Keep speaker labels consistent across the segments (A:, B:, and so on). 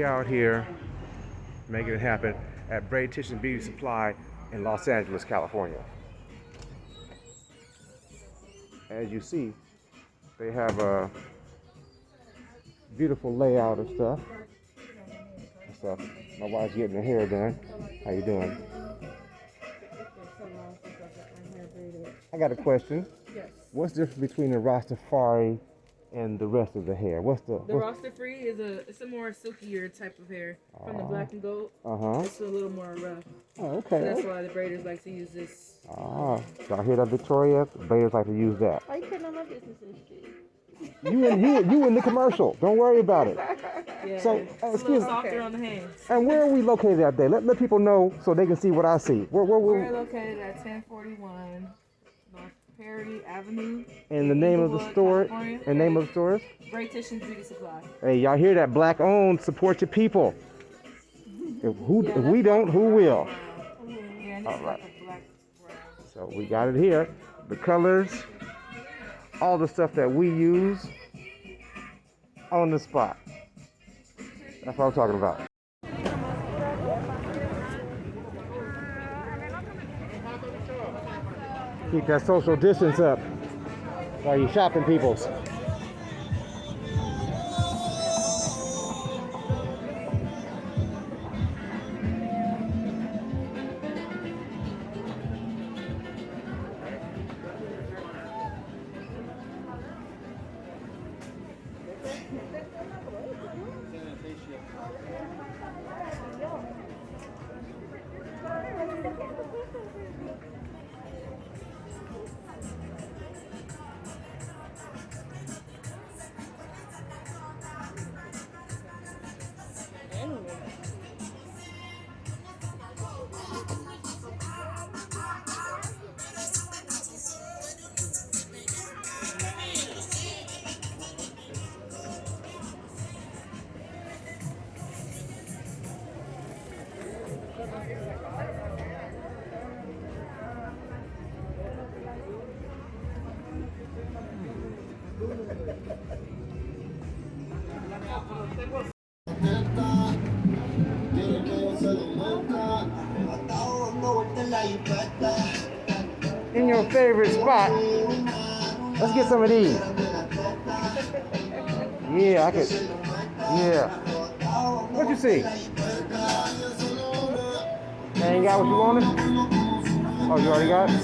A: out here making it happen at Braid Titian Beauty Supply in Los Angeles, California. As you see, they have a beautiful layout of stuff. My wife's getting her hair done. How you doing? I got a question.
B: Yes.
A: What's the difference between the Rastafari and the rest of the hair?
B: The Rastafari is a more silkier type of hair from the black and gold. It's a little more rough.
A: Oh, okay.
B: So that's why the braiders like to use this.
A: Y'all hear that, Victoria? The braiders like to use that.
B: Why you putting on my business and shit?
A: You in the commercial. Don't worry about it.
B: Yeah.
A: So,
B: It's a
A: excuse
B: little
A: me.
B: softer on the hands.
A: And where are we located at there? Let people know so they can see what I see.
B: We're located at 1041 North Perry Avenue.
A: And the name of the store?
B: California.
A: And name of the store is?
B: Braid Titian Beauty Supply.
A: Hey, y'all hear that? Black owned. Support your people. If we don't, who will?
B: Yeah, and
A: All
B: it's
A: right.
B: like a black brown.
A: So we got it here. The colors, all the stuff that we use on the spot. That's what I'm talking about. Keep that social distance up while you're shopping, peoples. In your favorite spot, let's get some of these. Yeah, I could. Yeah. What you see? Man, you got what you wanted? Oh, you already got it?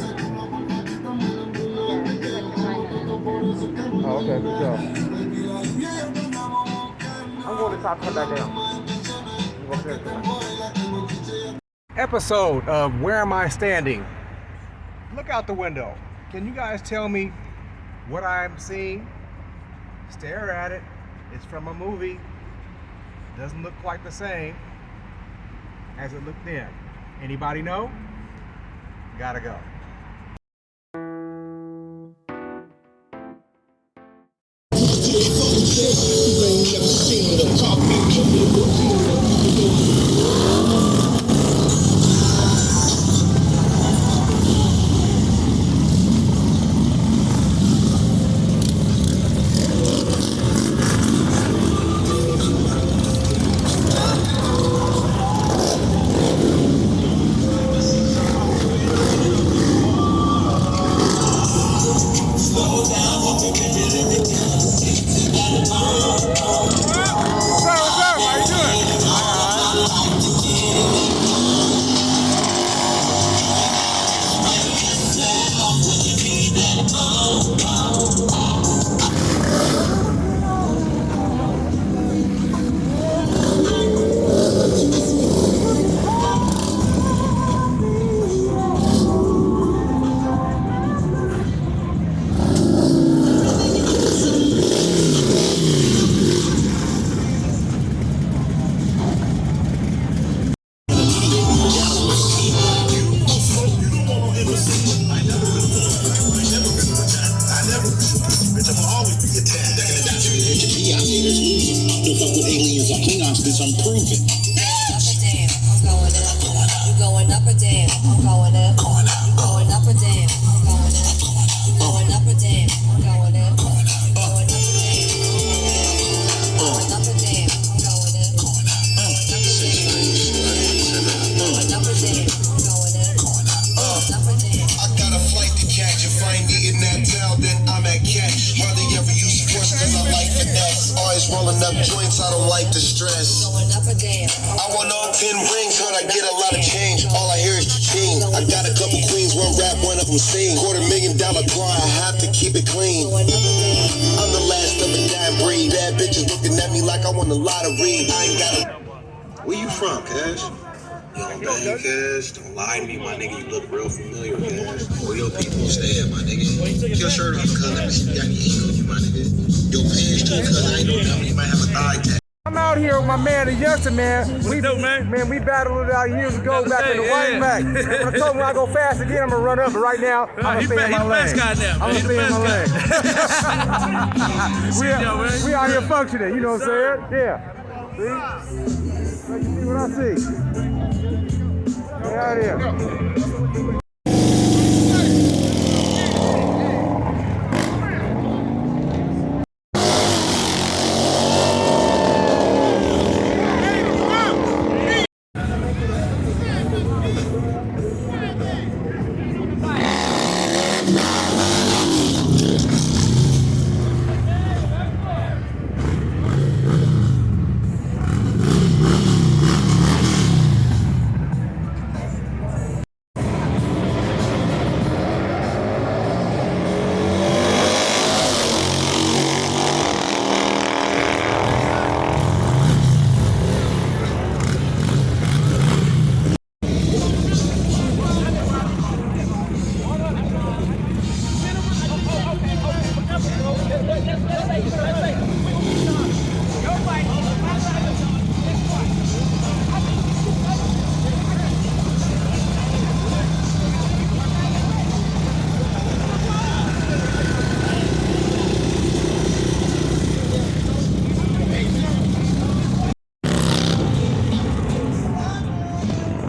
A: Oh, okay, good job. I'm going to the top, come back down. Episode of Where Am I Standing? Look out the window. Can you guys tell me what I'm seeing? Stare at it. It's from a movie. Doesn't look quite the same as it looked then. Anybody know? Gotta go.
C: up joints, I don't like the stress. I want no 10 rings, heard I get a lot of change. All I hear is cha-ching. I got a couple queens, one rap, one of them sing. $250,000 car, I have to keep it clean. I'm the last of a dying breed. Bad bitches looking at me like I won the lottery. I ain't got a... Where you from, Cash? Yo, bang, Cash. Don't lie to me, my nigga. You look real familiar, Cash. Where your people stay at, my nigga? Take your shirt off, cuz. Let me see if you got any ink on you, my nigga. Your pants too, cuz. I ain't no dummy. You might have a thigh tag.
A: I'm out here with my man, the youngster man. Man, we battled it out years ago back in the White Mac. When I told him when I go fast again, I'm gonna run up. But right now, I'm gonna stay in my lane. I'm gonna stay in my lane. We out here functioning, you know what I'm saying? Yeah. See? So you see what I see? Get out here.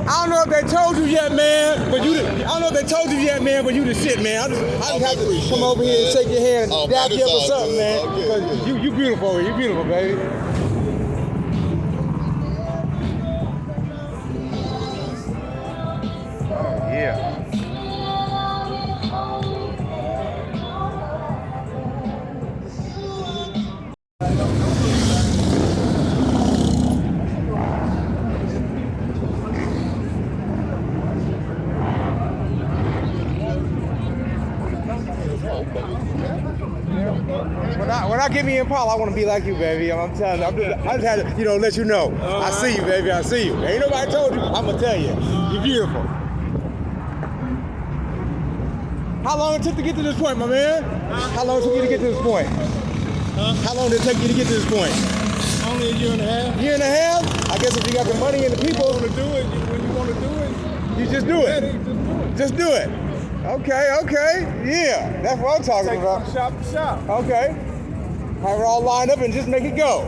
A: I don't know if they told you yet, man, but you the shit, man. I just have to come over here and shake your hand and dap you up or something, man. Because you beautiful, you beautiful, baby. Yeah. When I get me Impala, I want to be like you, baby. I'm telling you. I just had to, let you know. I see you, baby. I see you. Ain't nobody told you. I'm going to tell you. You're beautiful. How long it took to get to this point, my man? How long it took you to get to this point? How long did it take you to get to this point?
D: Only a year and a half.
A: Year and a half? I guess if you got the money and the people.
D: When you want to do it.
A: You just do it. Just do it. Okay. Yeah. That's what I'm talking about.
D: Take it from shop to shop.
A: Okay. Have it all lined up and just make it go.